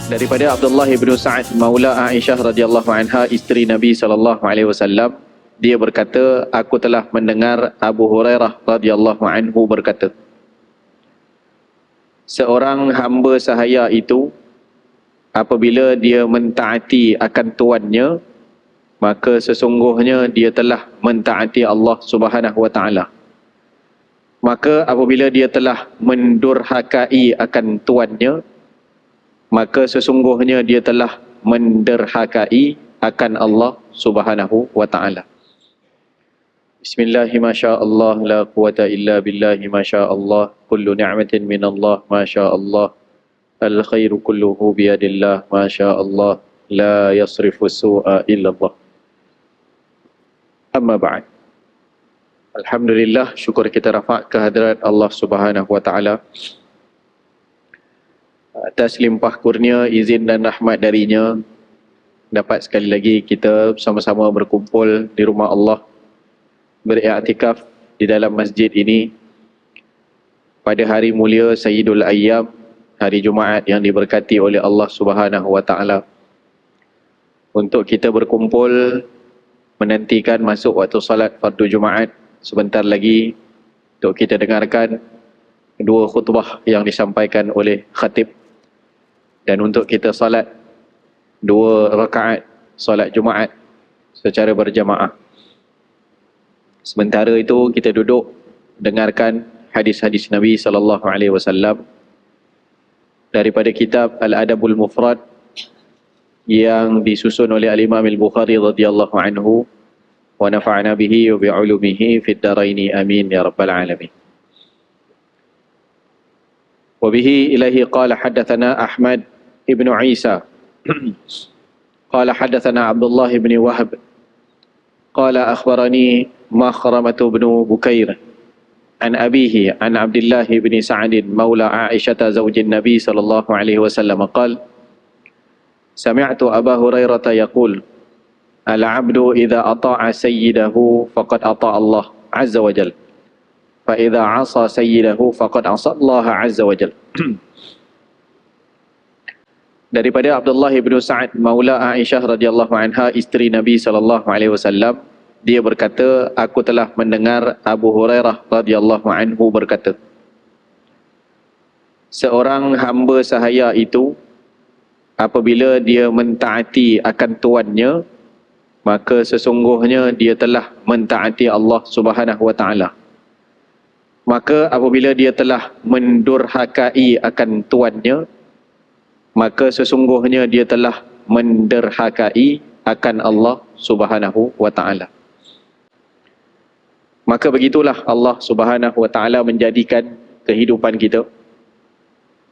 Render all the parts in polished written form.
Daripada Abdullah bin Sa'ad Maula Aisyah radhiyallahu anha, isteri Nabi sallallahu alaihi wasallam, dia berkata, aku telah mendengar Abu Hurairah radhiyallahu anhu berkata, seorang hamba sahaya itu apabila dia mentaati akan tuannya, maka sesungguhnya dia telah mentaati Allah Subhanahu wa taala. Maka apabila dia telah mendurhakai akan tuannya, maka sesungguhnya dia telah menderhakai akan Allah Subhanahu wa taala. Bismillahi masyaallah, la quwata illa billahi masyaallah, kullu ni'matin minallah masyaallah, al khairu kulluhu biyadillah masyaallah, la yasrifu su'a illallah. Amma ba'd. Alhamdulillah, syukur kita rafa' kehadrat Allah Subhanahu wa taala atas limpah kurnia, izin dan rahmat darinya, dapat sekali lagi kita sama-sama berkumpul di rumah Allah, beriktikaf di dalam masjid ini pada hari mulia Sayyidul Ayyam, hari Jumaat yang diberkati oleh Allah Subhanahu wa taala, untuk kita berkumpul menantikan masuk waktu salat fardu Jumaat. Sebentar lagi untuk kita dengarkan dua khutbah yang disampaikan oleh khatib, dan untuk kita salat 2 rakaat salat Jumaat secara berjamaah. Sementara itu kita duduk dengarkan hadis-hadis Nabi sallallahu alaihi wasallam daripada kitab Al-Adabul Mufrad yang disusun oleh Al-Imam Al-Bukhari radhiyallahu anhu, wa nafa'ana bihi wa bi'ulumihi fid dharaini amin ya rabbal alamin. Wa bihi ilahi qala haddatsana Ahmad ibn Isa qala haddatsana Abdullah ibn Wahb qala akhbarani Makhramah ibn Bukair an abihi an Abdullah ibn Sa'ad maula Aisyah zawjin Nabi sallallahu alaihi wasallam qala sami'tu Abu Hurairah yaqul al-'abdu idza ata'a sayyidahu faqad ata'a Allah 'azza wa jalla, fa idza 'asa sayyidahu faqad 'asa Allah 'azza wa jalla. Daripada Abdullah bin Sa'ad Maula Aisyah radhiyallahu anha, isteri Nabi sallallahu alaihi wasallam, dia berkata, aku telah mendengar Abu Hurairah radhiyallahu anhu berkata, seorang hamba sahaya itu apabila dia mentaati akan tuannya, maka sesungguhnya dia telah mentaati Allah Subhanahu wa taala. Maka apabila dia telah mendurhakai akan tuannya, maka sesungguhnya dia telah menderhakai akan Allah Subhanahu wa taala. Maka begitulah Allah Subhanahu wa taala menjadikan kehidupan kita.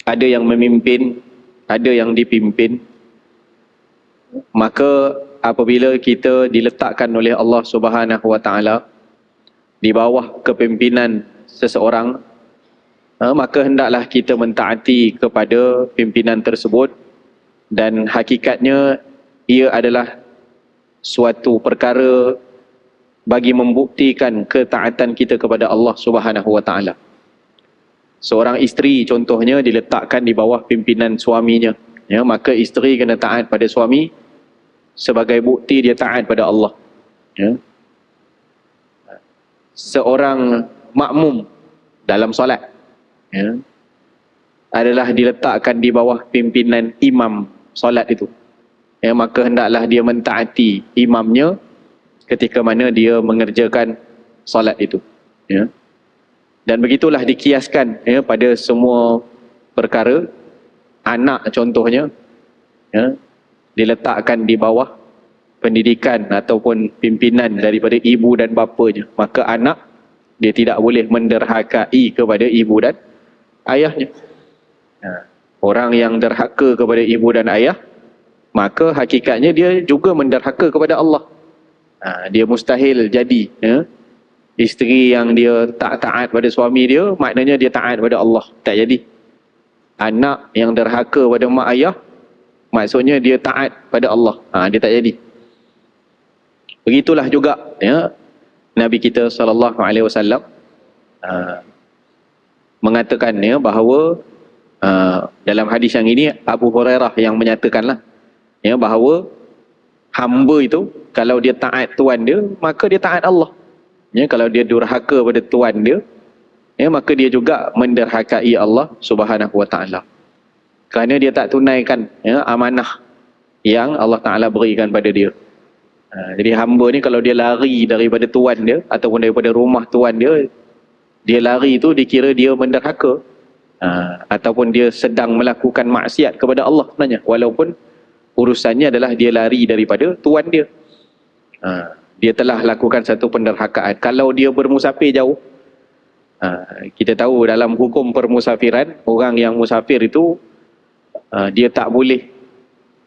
Ada yang memimpin, ada yang dipimpin. Maka apabila kita diletakkan oleh Allah Subhanahu wa taala di bawah kepimpinan seseorang, maka hendaklah kita mentaati kepada pimpinan tersebut, dan hakikatnya ia adalah suatu perkara bagi membuktikan ketaatan kita kepada Allah Subhanahu wa taala. Seorang isteri contohnya diletakkan di bawah pimpinan suaminya, ya, maka isteri kena taat pada suami sebagai bukti dia taat pada Allah, ya. Seorang makmum dalam solat, ya, adalah diletakkan di bawah pimpinan imam solat itu, ya, maka hendaklah dia mentaati imamnya ketika mana dia mengerjakan solat itu, ya. Dan begitulah dikiaskan, ya, pada semua perkara. Anak contohnya, ya, diletakkan di bawah pendidikan ataupun pimpinan daripada ibu dan bapanya, maka anak dia tidak boleh menderhakai kepada ibu dan ayahnya. Orang yang derhaka kepada ibu dan ayah, maka hakikatnya dia juga menderhaka kepada Allah. Dia mustahil jadi, ya, isteri yang dia tak taat pada suami dia, maknanya dia taat pada Allah. Tak jadi. Anak yang derhaka pada mak ayah, maksudnya dia taat pada Allah. Dia tak jadi. Begitulah juga, ya, Nabi kita sallallahu alaihi wasallam mengatakan, ya, bahawa Dalam hadis yang ini Abu Hurairah yang menyatakanlah bahawa hamba itu kalau dia taat tuan dia, maka dia taat Allah. Kalau dia durhaka pada tuan dia, maka dia juga menderhakai Allah Subhanahu wa taala. Kerana dia tak tunaikan amanah yang Allah Taala berikan pada dia. Jadi hamba ni kalau dia lari daripada tuan dia ataupun daripada rumah tuan dia, dia lari itu dikira dia menderhaka, ataupun dia sedang melakukan maksiat kepada Allah sebenarnya, walaupun urusannya adalah dia lari daripada tuan dia. Dia telah lakukan satu penderhakaan. Kalau dia bermusafir jauh, kita tahu dalam hukum permusafiran, orang yang musafir itu dia tak boleh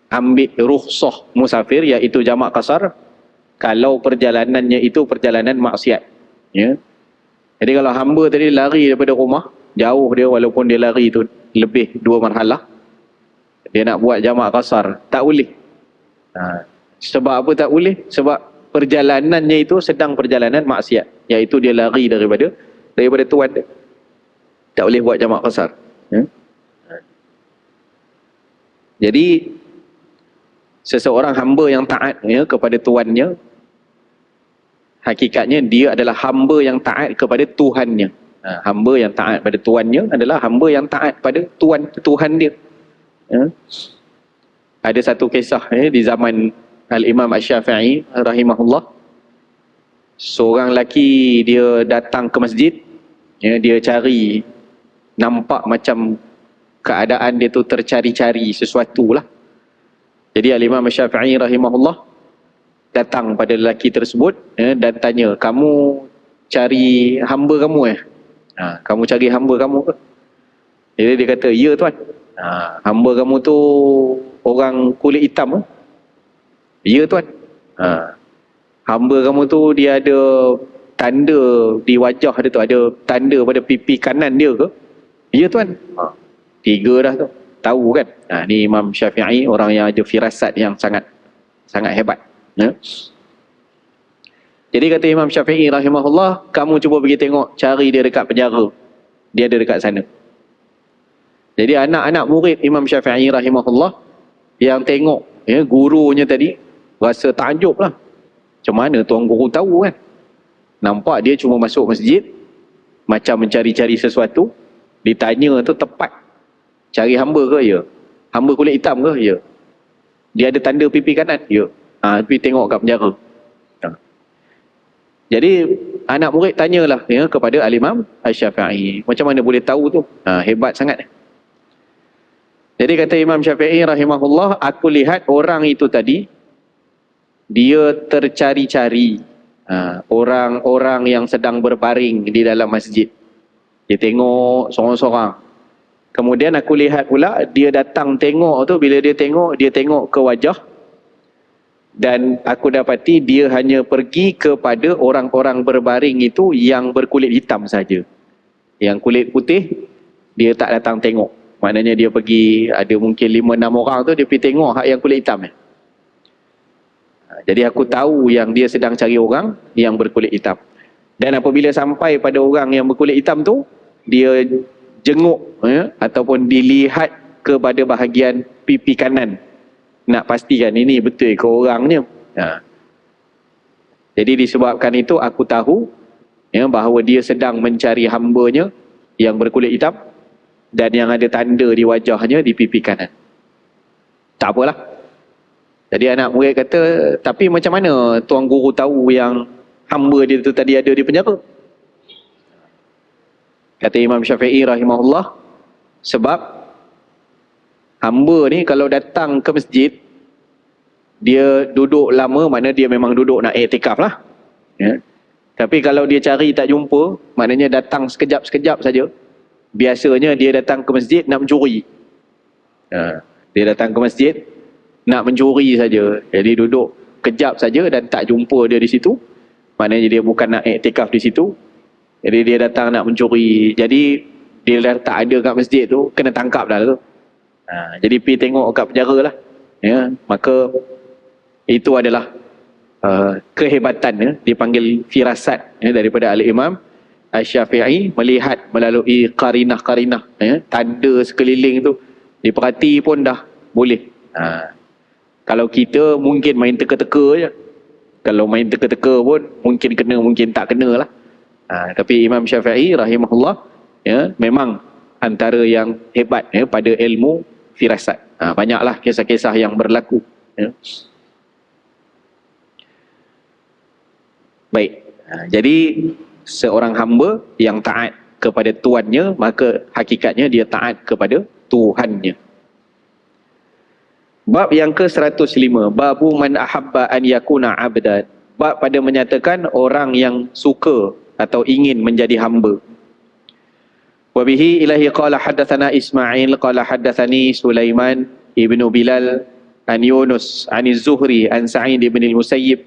ambil rukhsah musafir, iaitu jamak qasar, kalau perjalanannya itu perjalanan maksiat. Jadi kalau hamba tadi lari daripada rumah, jauh dia, walaupun dia lari itu lebih 2 marhalah, dia nak buat jamak qasar, tak boleh. Sebab apa tak boleh? Sebab perjalanannya itu sedang perjalanan maksiat, iaitu dia lari daripada tuan dia. Tak boleh buat jamak qasar. Jadi seseorang hamba yang taat kepada tuannya, hakikatnya dia adalah hamba yang taat kepada Tuhannya. Hamba yang taat pada tuannya adalah hamba yang taat pada Tuhan dia. Ada satu kisah di zaman Al-Imam Asy-Syafi'i rahimahullah. Seorang lelaki dia datang ke masjid, dia cari, nampak macam keadaan dia tu tercari-cari sesuatu lah. Jadi Al-Imam Asy-Syafi'i rahimahullah datang pada lelaki tersebut dan tanya, kamu cari hamba kamu kamu cari hamba kamu ke? Jadi dia kata, ya tuan. Hamba kamu tu orang kulit hitam ke? Ya tuan. Hamba kamu tu dia ada tanda di wajah dia tu, ada tanda pada pipi kanan dia ke? Ya tuan. 3 dah tu. Tahu kan? Ni Imam Syafi'i, orang yang ada firasat yang sangat hebat. Jadi kata Imam Syafi'i rahimahullah, kamu cuba pergi tengok, cari dia dekat penjara. Dia ada dekat sana. Jadi anak-anak murid Imam Syafi'i rahimahullah yang tengok gurunya tadi, rasa takjub lah. Macam mana tuan guru tahu kan? Nampak dia cuma masuk masjid, macam mencari-cari sesuatu. Ditanya tu tepat. Cari hamba ke? Ya. Hamba kulit hitam ke? Ya. Dia ada tanda pipi kanan? Ya. Pergi tengok kat penjara. Jadi anak murid tanyalah kepada Al-Imam Asy-Syafi'i, macam mana boleh tahu tu? Hebat sangat. Jadi kata Imam Syafi'i rahimahullah, aku lihat orang itu tadi, dia tercari-cari orang-orang yang sedang berbaring di dalam masjid. Dia tengok sorang-sorang. Kemudian aku lihat pula dia datang tengok tu, bila dia tengok ke wajah, dan aku dapati dia hanya pergi kepada orang-orang berbaring itu yang berkulit hitam saja. Yang kulit putih dia tak datang tengok. Maknanya dia pergi, ada mungkin 5-6 orang tu, dia pergi tengok hak yang kulit hitam. Jadi aku tahu yang dia sedang cari orang yang berkulit hitam. Dan apabila sampai pada orang yang berkulit hitam tu, dia jenguk ataupun dilihat kepada bahagian pipi kanan, nak pastikan ini betul ke orangnya. Jadi disebabkan itu aku tahu bahawa dia sedang mencari hambanya yang berkulit hitam dan yang ada tanda di wajahnya di pipi kanan. Tak apalah. Jadi anak murid kata, tapi macam mana tuan guru tahu yang hamba dia tu tadi ada di penjara? Kata Imam Syafi'i rahimahullah, sebab hamba ni kalau datang ke masjid, dia duduk lama, maknanya dia memang duduk nak iktikaf lah. Tapi kalau dia cari tak jumpa, maknanya datang sekejap-sekejap saja. Biasanya dia datang ke masjid nak mencuri. Dia datang ke masjid nak mencuri saja. Jadi duduk kejap saja dan tak jumpa dia di situ, maknanya dia bukan nak iktikaf di situ. Jadi dia datang nak mencuri. Jadi dia dah tak ada kat masjid tu, kena tangkap dah tu. Jadi pergi tengok kat penjara lah. Maka itu adalah kehebatan, dipanggil firasat daripada Al-Imam Asy-Syafi'i, melihat melalui qarinah-qarinah, tanda sekeliling tu, diperhati pun dah boleh. Kalau kita mungkin main teka-teka je. Kalau main teka-teka pun mungkin kena, mungkin tak kena lah. Tapi Imam Syafi'i rahimahullah, ya, memang antara yang hebat, ya, pada ilmu firasat. Banyaklah kisah-kisah yang berlaku, ya. Baik, jadi seorang hamba yang taat kepada tuannya, maka hakikatnya dia taat kepada Tuhannya. Bab yang ke-105, babu man ahabba an yakuna abdan. Bab pada menyatakan orang yang suka atau ingin menjadi hamba. Wa bihi ilahi qala haddatsana Ismail qala haddatsani Sulaiman ibnu Bilal an Yunus an Az-Zuhri an Sa'id ibn al-Musayyib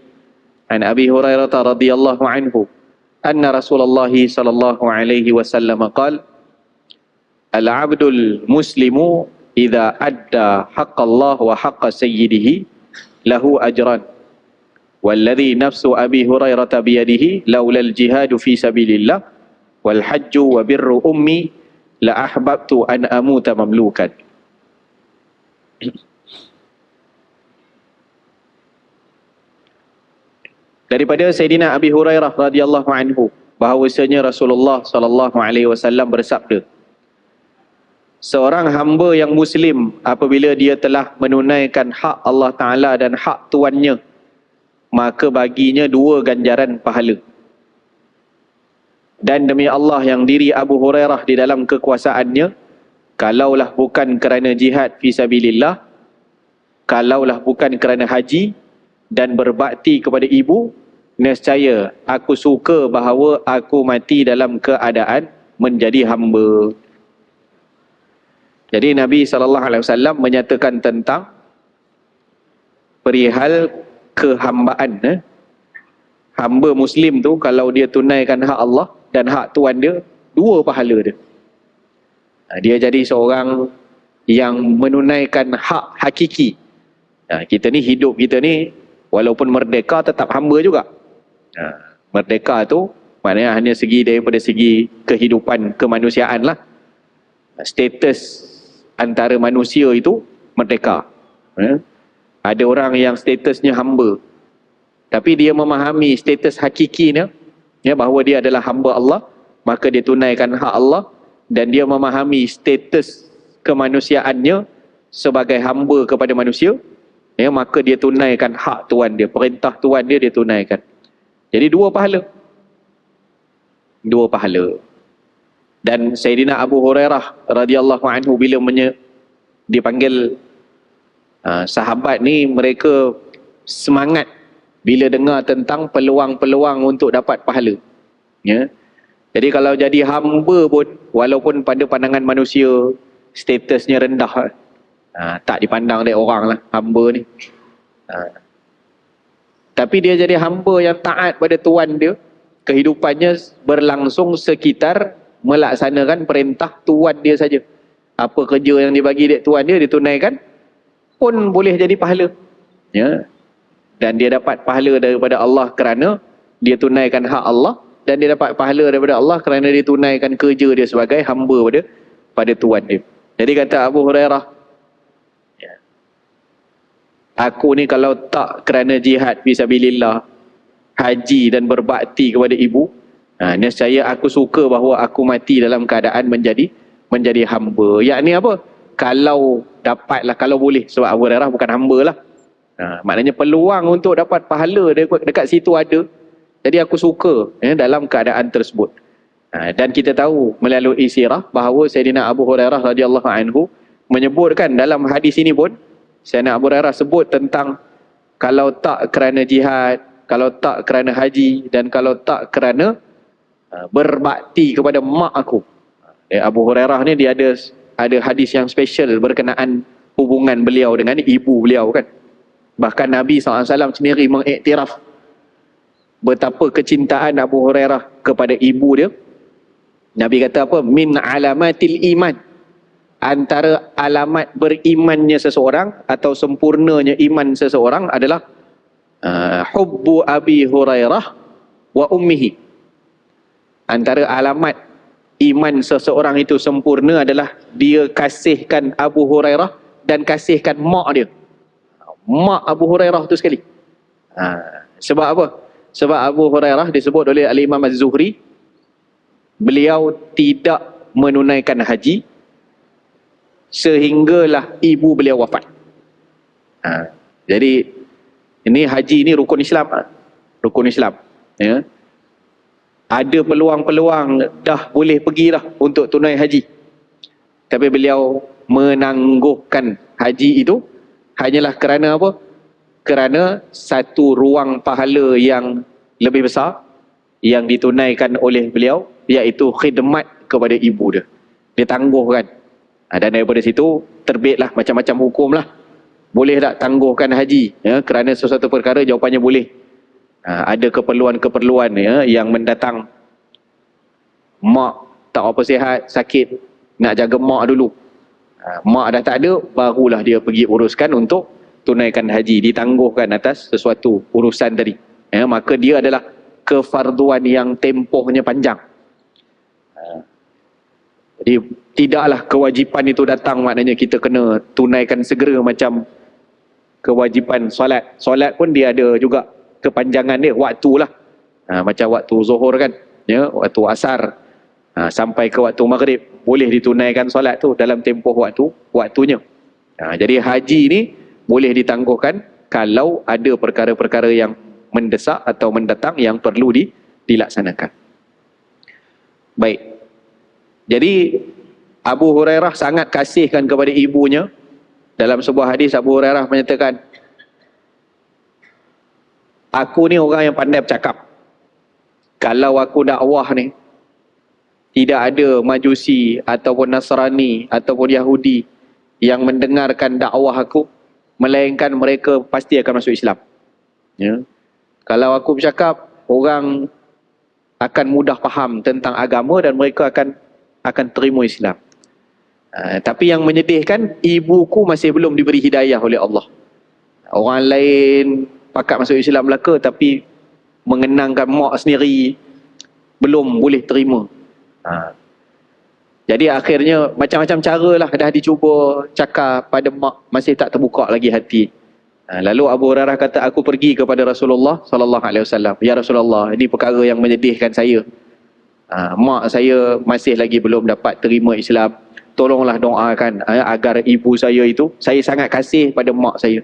an Abi Hurairah radhiyallahu anhu anna Rasulullah sallallahu alaihi wasallam qala al-'abdul muslimu idza adda haqqallah wa haqqa sayyidihi lahu ajran walladhi nafsu Abi Hurairah biyadihi laulal jihadu fi sabilillah wal hajju wa birru ummi la ahbabtu an amuta mamlukan. Daripada Sayyidina Abi Hurairah radhiyallahu anhu bahawasanya Rasulullah sallallahu alaihi wasallam bersabda, seorang hamba yang muslim apabila dia telah menunaikan hak Allah Ta'ala dan hak tuannya, maka baginya 2 ganjaran pahala. Dan demi Allah yang diri Abu Hurairah di dalam kekuasaannya, kalaulah bukan kerana jihad fisabilillah, kalaulah bukan kerana haji dan berbakti kepada ibu, nescaya aku suka bahawa aku mati dalam keadaan menjadi hamba. Jadi Nabi SAW menyatakan tentang perihal kehambaan. Hamba Muslim tu kalau dia tunaikan hak Allah dan hak tuan dia, 2 pahala dia. Dia jadi seorang yang menunaikan hak hakiki. Kita ni hidup kita ni walaupun merdeka tetap hamba juga. Merdeka tu maknanya hanya segi daripada segi kehidupan kemanusiaan lah. Status antara manusia itu merdeka. Ada orang yang statusnya hamba, tapi dia memahami status hakikinya, ya, bahawa dia adalah hamba Allah, maka dia tunaikan hak Allah, dan dia memahami status kemanusiaannya sebagai hamba kepada manusia, ya, maka dia tunaikan hak tuan dia, perintah tuan dia, dia tunaikan. Jadi 2 pahala. 2 pahala. Dan Sayyidina Abu Hurairah radhiyallahu anhu bila dipanggil sahabat ni, mereka semangat bila dengar tentang peluang-peluang untuk dapat pahala. Ya. Jadi kalau jadi hamba pun, walaupun pada pandangan manusia statusnya rendah, tak dipandang oleh orang lah hamba ni. Tapi dia jadi hamba yang taat pada tuan dia, kehidupannya berlangsung sekitar melaksanakan perintah tuan dia saja. Apa kerja yang dibagi dek tuan dia ditunaikan, pun boleh jadi pahala. Ya. Dan dia dapat pahala daripada Allah kerana dia tunaikan hak Allah, dan dia dapat pahala daripada Allah kerana dia tunaikan kerja dia sebagai hamba pada tuan dia. Jadi kata Abu Hurairah, aku ni kalau tak kerana jihad fisabilillah, haji dan berbakti kepada ibu, nescaya aku suka bahawa aku mati dalam keadaan menjadi hamba. Yakni apa? Kalau dapatlah, kalau boleh, sebab Abu Hurairah bukan hamba lah. Maknanya peluang untuk dapat pahala dekat situ ada. Jadi aku suka, ya, dalam keadaan tersebut. Dan kita tahu melalui sirah bahawa Sayyidina Abu Hurairah radhiyallahu anhu menyebutkan dalam hadis ini pun, Sayyidina Abu Hurairah sebut tentang kalau tak kerana jihad, kalau tak kerana haji, dan kalau tak kerana berbakti kepada mak aku. Abu Hurairah ni dia ada hadis yang special berkenaan hubungan beliau dengan ibu beliau kan. Bahkan Nabi SAW sendiri mengiktiraf betapa kecintaan Abu Hurairah kepada ibu dia. Nabi kata apa? Min alamatil iman. Antara alamat berimannya seseorang atau sempurnanya iman seseorang adalah hubbu Abi Hurairah wa ummihi. Antara alamat iman seseorang itu sempurna adalah dia kasihkan Abu Hurairah dan kasihkan mak dia. Mak Abu Hurairah tu sekali. Sebab apa? Sebab Abu Hurairah disebut oleh Al-Imam Az-Zuhri, beliau tidak menunaikan haji sehinggalah ibu beliau wafat. Jadi ini haji ni rukun Islam. Rukun Islam. Ya. Ada peluang-peluang dah boleh pergi dah untuk tunai haji. Tapi beliau menangguhkan haji itu hanyalah kerana apa? Kerana satu ruang pahala yang lebih besar yang ditunaikan oleh beliau, iaitu khidmat kepada ibu dia. Dia tangguhkan. Dan daripada situ terbitlah macam-macam hukum lah. Boleh tak tangguhkan haji? Ya, kerana sesuatu perkara jawapannya boleh. Ada keperluan-keperluan ya, yang mendatang. Mak tak apa sihat, sakit, nak jaga mak dulu. Mak dah tak ada, barulah dia pergi uruskan untuk tunaikan haji, ditangguhkan atas sesuatu urusan tadi. Ya, maka dia adalah kefarduan yang tempohnya panjang. Jadi tidaklah kewajipan itu datang maknanya kita kena tunaikan segera macam kewajipan solat. Solat pun dia ada juga kepanjangan dia, waktu lah. Macam waktu zuhur kan, ya, waktu asar, sampai ke waktu maghrib, boleh ditunaikan solat tu dalam tempoh waktunya. Jadi haji ni boleh ditangguhkan kalau ada perkara-perkara yang mendesak atau mendatang yang perlu dilaksanakan. Baik. Jadi Abu Hurairah sangat kasihkan kepada ibunya. Dalam sebuah hadis Abu Hurairah menyatakan, aku ni orang yang pandai bercakap. Kalau aku dakwah ni, tidak ada Majusi ataupun Nasrani ataupun Yahudi yang mendengarkan dakwah aku, melainkan mereka pasti akan masuk Islam. Ya. Kalau aku bercakap, orang akan mudah faham tentang agama dan mereka akan terima Islam. Tapi yang menyedihkan, ibuku masih belum diberi hidayah oleh Allah. Orang lain pakat masuk Islam belaka, tapi mengenangkan mak sendiri belum boleh terima. Jadi akhirnya macam-macam cara lah dah dicuba cakap pada mak, masih tak terbuka lagi hati. Lalu Abu Hurairah kata, aku pergi kepada Rasulullah sallallahu alaihi wasallam. Ya Rasulullah, ini perkara yang menyedihkan saya. Mak saya masih lagi belum dapat terima Islam. Tolonglah doakan agar ibu saya itu, saya sangat kasih pada mak saya.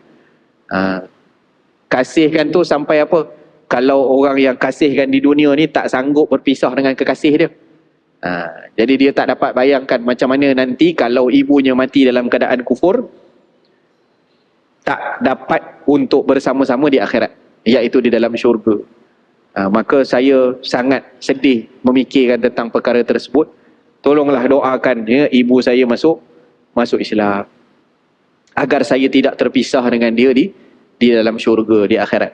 Kasihkan tu sampai apa? Kalau orang yang kasihkan di dunia ni tak sanggup berpisah dengan kekasih dia. Jadi dia tak dapat bayangkan macam mana nanti kalau ibunya mati dalam keadaan kufur, tak dapat untuk bersama-sama di akhirat, iaitu di dalam syurga. Maka saya sangat sedih memikirkan tentang perkara tersebut. Tolonglah doakan ya, ibu saya masuk Islam, agar saya tidak terpisah dengan dia di dalam syurga, di akhirat.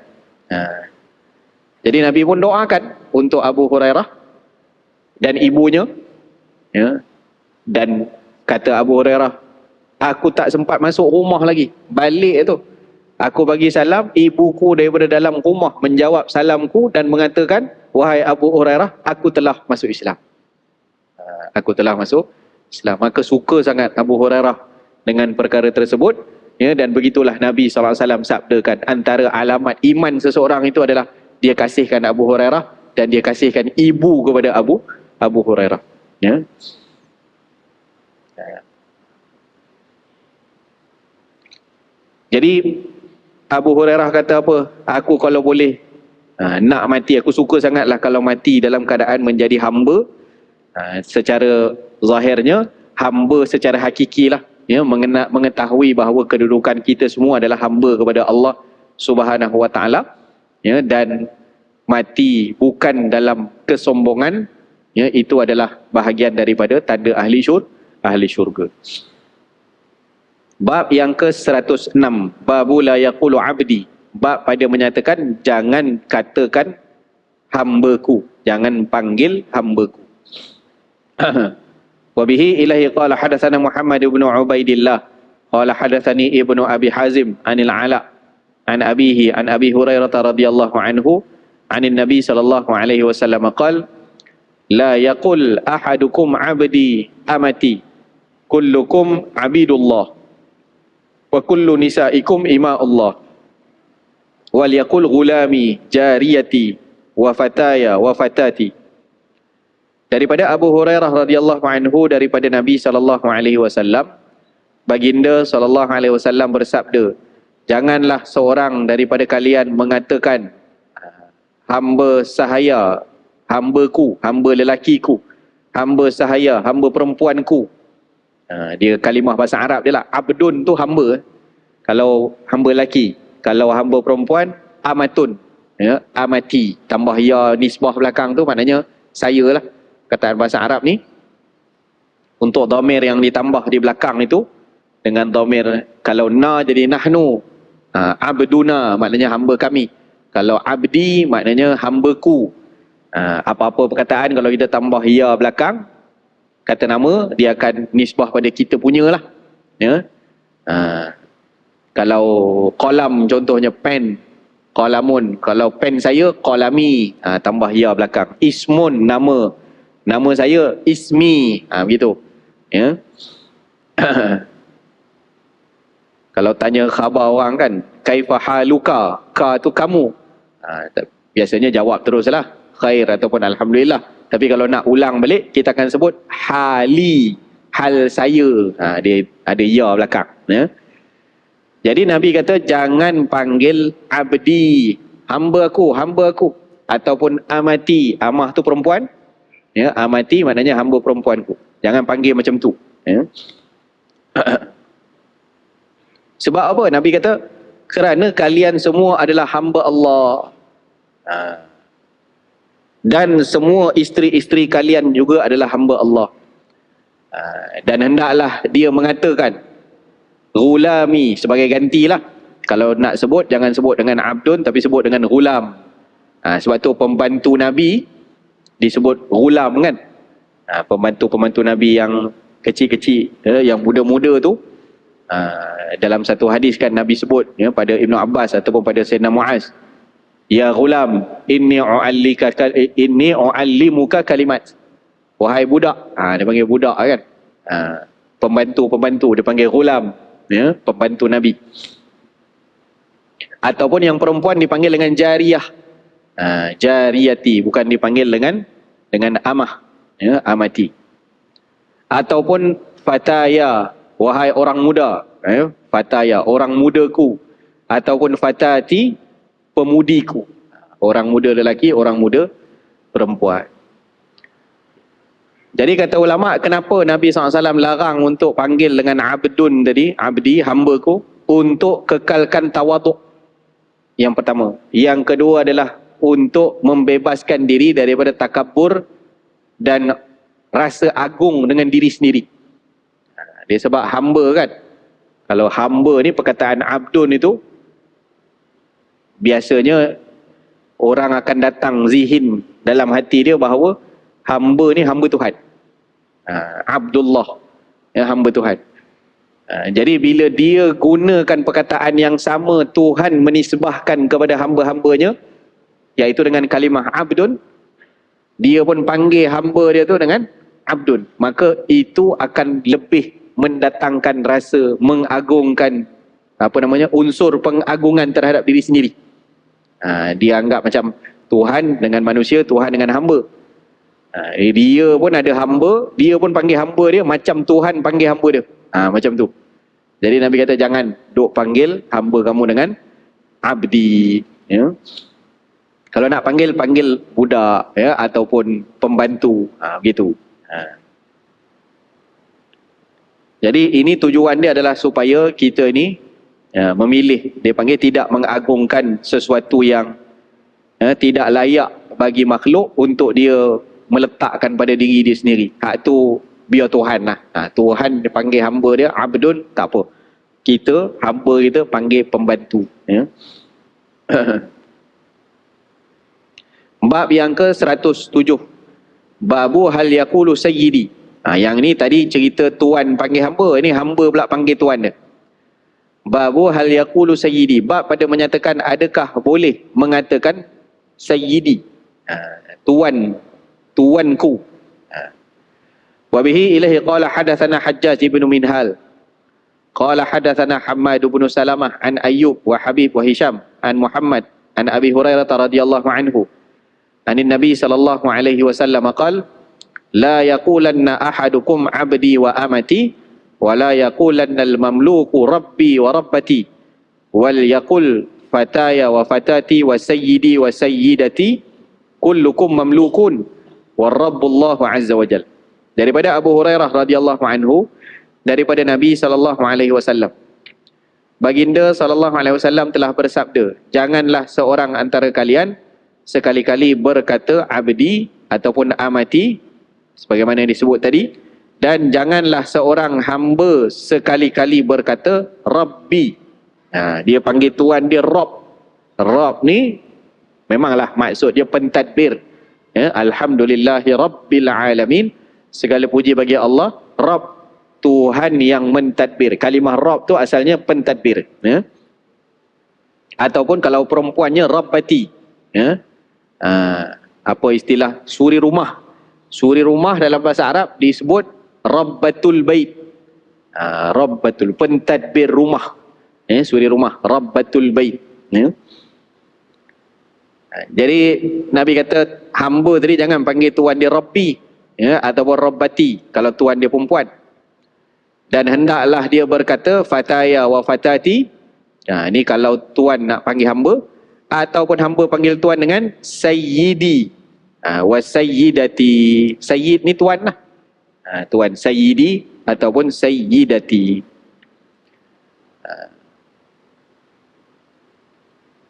Jadi Nabi pun doakan untuk Abu Hurairah dan ibunya, ya. Dan kata Abu Hurairah, aku tak sempat masuk rumah lagi, balik tu aku bagi salam, ibuku daripada dalam rumah menjawab salamku dan mengatakan, wahai Abu Hurairah, aku telah masuk Islam. Aku telah masuk Islam. Maka suka sangat Abu Hurairah dengan perkara tersebut, ya. Dan begitulah Nabi SAW sabdakan, antara alamat iman seseorang itu adalah dia kasihkan Abu Hurairah dan dia kasihkan ibu kepada Abu Hurairah, ya. Jadi Abu Hurairah kata apa? Aku kalau boleh nak mati, aku suka sangatlah kalau mati dalam keadaan menjadi hamba. Secara zahirnya hamba secara hakiki lah, ya, mengetahui bahawa kedudukan kita semua adalah hamba kepada Allah Subhanahu wa taala, ya, dan mati bukan dalam kesombongan, ya, itu adalah bahagian daripada tanda ahli syurga. Bab yang ke-106, babu la yaqulu abdi, bab pada menyatakan jangan katakan hambaku, jangan panggil hambaku. Wa bihi ilahi qala hadatsana Muhammad ibn Ubaidillah qala hadatsani ibnu Abi Hazim anil Ala an abihi an Abi Hurairah radhiyallahu anhu anin Nabi sallallahu alaihi wasallam qala La yaqul ahadukum abdi amati, kullukum abidullah, wa kullu nisaikum ima Allah. Wal yaqul gulami jariyati wa fataya wa fatati. Daripada Abu Hurairah radhiyallahu anhu, daripada Nabi sallallahu alaihi wasallam, baginda sallallahu alaihi wasallam bersabda, janganlah seorang daripada kalian mengatakan hamba sahaya, hambaku, hamba lelakiku, hamba sahaya, hamba perempuanku. Dia kalimah bahasa Arab dia lah. Abdun tu hamba. Kalau hamba lelaki, kalau hamba perempuan, amatun, ya, amati, tambah ya nisbah belakang tu maknanya saya lah. Kataan bahasa Arab ni, untuk dhamir yang ditambah di belakang itu dengan dhamir, kalau na jadi nahnu, abduna maknanya hamba kami, kalau abdi maknanya hambaku. Apa-apa perkataan kalau kita tambah ya belakang kata nama, dia akan nisbah pada kita punya lah, ya. Kalau kolam contohnya pen, kolamun. Kalau pen saya, kolami, tambah ya belakang. Ismun, nama, nama saya ismi, begitu, ya. Kalau tanya khabar orang kan, kaifa haluka, ka tu kamu, biasanya jawab teruslah khair ataupun alhamdulillah. Tapi kalau nak ulang balik, kita akan sebut hali, hal saya, dia ada ya belakang, ya. Jadi Nabi kata jangan panggil abdi, hamba aku, hamba aku, ataupun amati, amah tu perempuan, ya, amati maknanya hamba perempuanku. Jangan panggil macam tu, ya. Sebab apa? Nabi kata kerana kalian semua adalah hamba Allah, dan semua isteri-isteri kalian juga adalah hamba Allah. Dan hendaklah dia mengatakan gulami sebagai gantilah. Kalau nak sebut, jangan sebut dengan abdun, tapi sebut dengan gulam. Sebab tu pembantu Nabi disebut gulam kan. Pembantu-pembantu Nabi yang kecil-kecil, yang muda-muda tu, dalam satu hadis kan Nabi sebut, ya, pada Ibnu Abbas ataupun pada Sayyidina Muaz, ya gulam, inni u'allimuka kalimat. Wahai budak, dia panggil budak kan. Pembantu-pembantu dia panggil gulam, ya, pembantu Nabi. Ataupun yang perempuan dipanggil dengan jariyah, jariyati, bukan dipanggil dengan amah, ya, amati. Ataupun fataya, wahai orang muda, ya, fataya, orang mudaku. Ataupun fatati, pemudiku, orang muda lelaki, orang muda perempuan. Jadi kata ulama, kenapa Nabi SAW larang untuk panggil dengan abdun tadi, abdi, hambaku, untuk kekalkan tawaduk. Yang pertama. Yang kedua adalah untuk membebaskan diri daripada takabur dan rasa agung dengan diri sendiri. Dia sebab hamba kan. Kalau hamba ni, perkataan abdun itu, biasanya orang akan datang zihin dalam hati dia bahawa hamba ni hamba Tuhan. Abdullah, ya, hamba Tuhan. Jadi bila dia gunakan perkataan yang sama, Tuhan menisbahkan kepada hamba-hambanya, iaitu dengan kalimah abdun, dia pun panggil hamba dia tu dengan abdun, maka itu akan lebih mendatangkan rasa mengagungkan, unsur pengagungan terhadap diri sendiri. Dia anggap macam Tuhan dengan manusia, Tuhan dengan hamba. Dia pun ada hamba, dia pun panggil hamba dia macam Tuhan panggil hamba dia. Macam tu. Jadi Nabi kata jangan duk panggil hamba kamu dengan abdi, ya. Kalau nak panggil, panggil budak, ya, ataupun pembantu, begitu. Jadi ini tujuan dia adalah supaya kita ni memilih, dia panggil tidak mengagungkan sesuatu yang tidak layak bagi makhluk untuk dia meletakkan pada diri dia sendiri. Hak tu biar Tuhan lah. Tuhan dia panggil hamba dia abdun, tak apa. Kita, hamba kita panggil pembantu, ya. Bab yang ke 107. Babu hal yaqulu sayyidi. Yang ni tadi cerita tuan panggil hamba, ini hamba pula panggil tuan dia. Babu hal yaqulu sayyidi. Bab pada menyatakan adakah boleh mengatakan sayyidi, tuan tuanku. Wa bihi ilaihi qala hadatsana Hajjaj ibn Minhal qala hadatsana Hammad ibn Salamah an Ayyub wa Habib wa Hisham an Muhammad an Abi Hurairah radhiyallahu anhu anin Nabi sallallahu alaihi wasallam qala la yaqulanna ahadukum abdi wa amati wa la yaqulanna al-mamluku rabbi wa rabbati wal yaqul fataya wa fatati wa sayyidi wa sayyidati kullukum mamlukun wa rabbullahu azza wa jalla. Daripada Abu Hurairah radhiyallahu anhu, daripada Nabi sallallahu alaihi wasallam, baginda sallallahu alaihi wasallam telah bersabda, janganlah seorang antara kalian sekali-kali berkata abdi ataupun amati sebagaimana yang disebut tadi, dan janganlah seorang hamba sekali-kali berkata rabbi. Dia panggil tuan dia Rabb. Rabb ni memanglah maksud dia pentadbir. Alhamdulillahi rabbil alamin, segala puji bagi Allah, Rabb, Tuhan yang mentadbir. Kalimah Rabb tu asalnya pentadbir. Ataupun kalau perempuannya Rabbati. Apa istilah suri rumah. Suri rumah dalam bahasa Arab disebut Rabbatul Bait. Rabbatul, pentadbir rumah. Suri rumah, Rabbatul Bait. Jadi Nabi kata hamba tadi jangan panggil tuan dia Rabbi, ataupun Rabbati kalau tuan dia perempuan. Dan hendaklah dia berkata fataya wa fatati. Ini kalau tuan nak panggil hamba, ataupun hamba panggil tuan dengan sayyidi wa sayyidati. Sayyid ni tuan lah. Tuan, sayyidi ataupun sayyidati.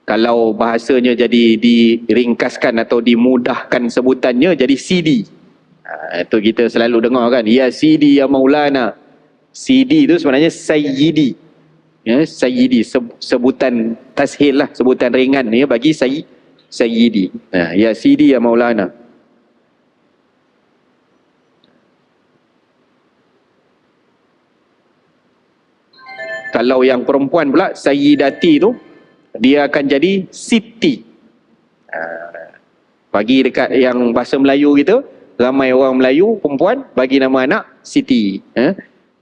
Kalau bahasanya jadi diringkaskan atau dimudahkan sebutannya jadi Sidi. Itu kita selalu dengar kan, ya Sidi ya Maulana. Sidi itu sebenarnya Sayyidi. Sayyidi, sebutan tashil lah, sebutan ringan bagi Sayyidi. Ya Sidi ya Maulana. Kalau yang perempuan pula, Sayyidati tu dia akan jadi Siti. Bagi dekat yang bahasa Melayu kita, ramai orang Melayu perempuan bagi nama anak Siti.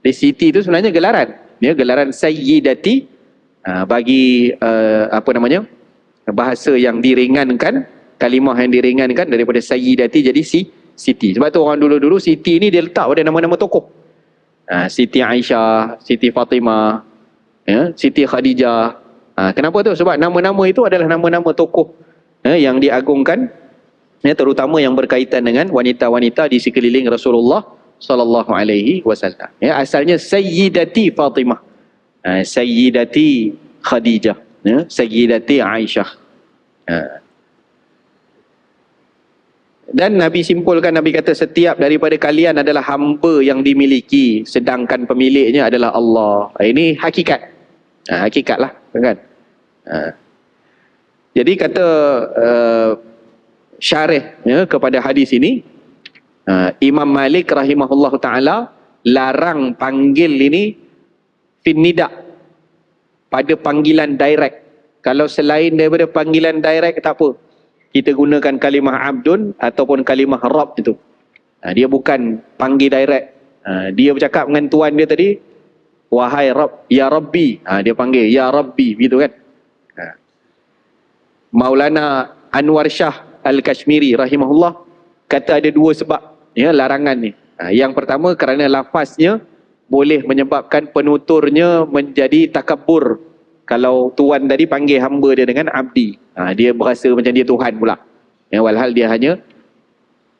Di Siti itu sebenarnya gelaran. Gelaran Sayyidati bagi apa namanya, bahasa yang diringankan, kalimah yang diringankan daripada Sayyidati jadi Siti. Sebab tu orang dulu-dulu Siti ni dia letak pada nama-nama tokoh. Siti Aisyah, Siti Fatimah, Siti Khadijah. Kenapa tu? Sebab nama-nama itu adalah nama-nama tokoh yang diagungkan, terutama yang berkaitan dengan wanita-wanita di sekeliling Rasulullah sallallahu alaihi wasallam. Asalnya Sayyidati Fatimah, Sayyidati Khadijah, Sayyidati Aisyah. Dan Nabi simpulkan, Nabi kata setiap daripada kalian adalah hamba yang dimiliki, sedangkan pemiliknya adalah Allah. Ini hakikat. Hakikat lah kan. Jadi kata syarih kepada hadis ini, Imam Malik rahimahullah ta'ala larang panggil ini finnida, pada panggilan direct. Kalau selain daripada panggilan direct tak apa, kita gunakan kalimah abdun ataupun kalimah Rabb itu. Dia bukan panggil direct. Dia bercakap dengan tuan dia tadi, wahai Rabb, ya Rabbi. Dia panggil ya Rabbi, begitu kan. Maulana Anwar Shah Al-Kashmiri rahimahullah kata ada dua sebab larangan ni. Yang pertama kerana lafaznya boleh menyebabkan penuturnya menjadi takabur. Kalau tuan tadi panggil hamba dia dengan abdi, dia berasa macam dia Tuhan pula. Walhal dia hanya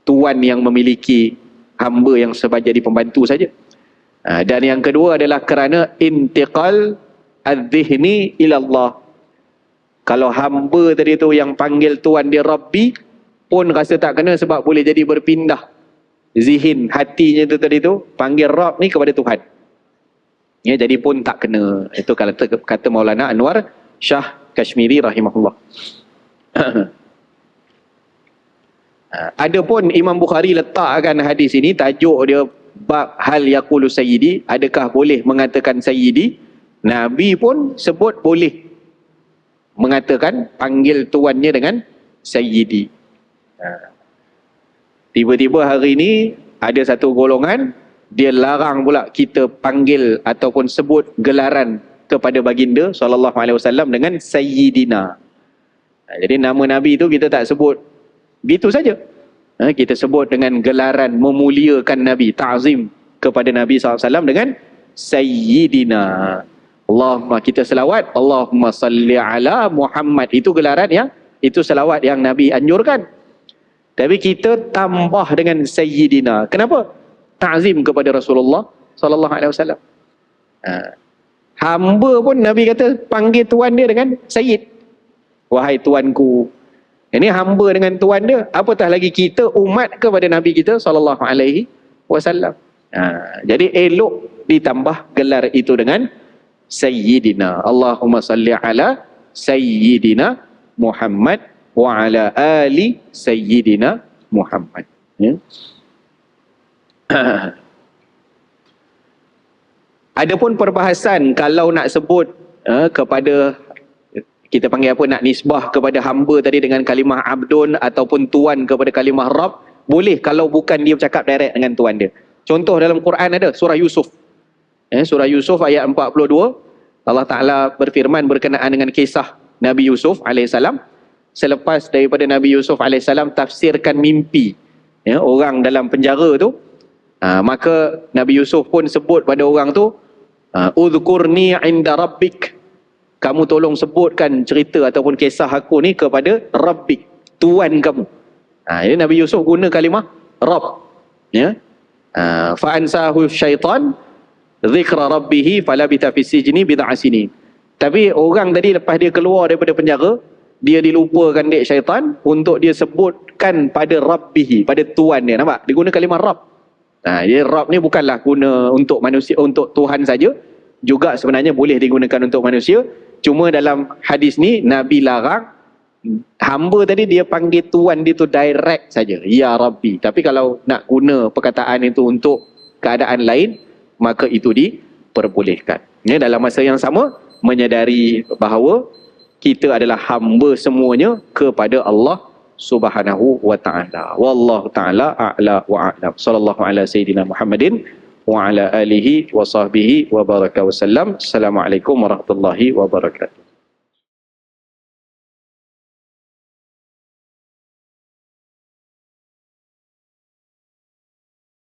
tuan yang memiliki hamba yang sebagai jadi pembantu saja. Dan yang kedua adalah kerana intiqal adh-dhihni ila Allah. Kalau hamba tadi tu yang panggil tuan dia Rabbi pun rasa tak kena, sebab boleh jadi berpindah zihin hatinya tu tadi tu panggil Rabb ni kepada Tuhan. Jadi pun tak kena. Itu kalau kata Maulana Anwar Shah Kashmiri rahimahullah. Adapun Imam Bukhari letakkan hadis ini, tajuk dia bab hal yaqulu sayyidi, adakah boleh mengatakan sayyidi. Nabi pun sebut boleh mengatakan panggil tuannya dengan sayyidi. Tiba-tiba hari ini ada satu golongan, dia larang pula kita panggil ataupun sebut gelaran kepada baginda SAW dengan Sayyidina. Jadi nama Nabi itu kita tak sebut gitu saja. Kita sebut dengan gelaran memuliakan Nabi, ta'zim kepada Nabi SAW dengan Sayyidina. Allahumma, kita selawat, Allahumma salli ala Muhammad. Itu gelaran yang, itu selawat yang Nabi anjurkan. Tapi kita tambah dengan Sayyidina. Kenapa? Ta'zim kepada Rasulullah SAW. Hamba pun Nabi kata panggil tuan dia dengan Sayyid. Wahai tuanku. Ini hamba dengan tuan dia. Apatah lagi kita umat kepada Nabi kita SAW. Jadi elok ditambah gelar itu dengan Sayyidina. Allahumma salli ala Sayyidina Muhammad wa ala ali Sayyidina Muhammad. Ya. Adapun perbahasan kalau nak sebut kepada, kita panggil apa, nak nisbah kepada hamba tadi dengan kalimah abdun ataupun tuan kepada kalimah Rabb, boleh kalau bukan dia bercakap direct dengan tuan dia. Contoh dalam Quran ada surah Yusuf. Surah Yusuf ayat 42, Allah Ta'ala berfirman berkenaan dengan kisah Nabi Yusuf AS. Selepas daripada Nabi Yusuf AS tafsirkan mimpi orang dalam penjara tu, maka Nabi Yusuf pun sebut pada orang tu, udhkurni inda rabbik, kamu tolong sebutkan cerita ataupun kisah aku ni kepada Rabbik, Tuan kamu. Jadi Nabi Yusuf guna kalimah Rabb. Fa'ansahu syaitan zikra rabbihi falabitha fis sijni bid'a sinin. Tapi orang tadi lepas dia keluar daripada penjara, dia dilupakan dek syaitan untuk dia sebutkan pada Rabbihi, pada Tuan dia. Nampak? Dia guna kalimah Rabb. Jadi Rabb ni bukanlah guna untuk manusia, untuk Tuhan saja, juga sebenarnya boleh digunakan untuk manusia. Cuma dalam hadis ni Nabi larang hamba tadi dia panggil tuan dia tu direct saja, ya Rabbi. Tapi kalau nak guna perkataan itu untuk keadaan lain, maka itu diperbolehkan. Dalam masa yang sama menyadari bahawa kita adalah hamba semuanya kepada Allah Subhanahu wa ta'ala. Wallahu ta'ala a'la wa a'lam. Sallallahu ala sayyidina Muhammadin wa ala alihi wa sahbihi wa baraka wa sallam. Assalamualaikum warahmatullahi wabarakatuh.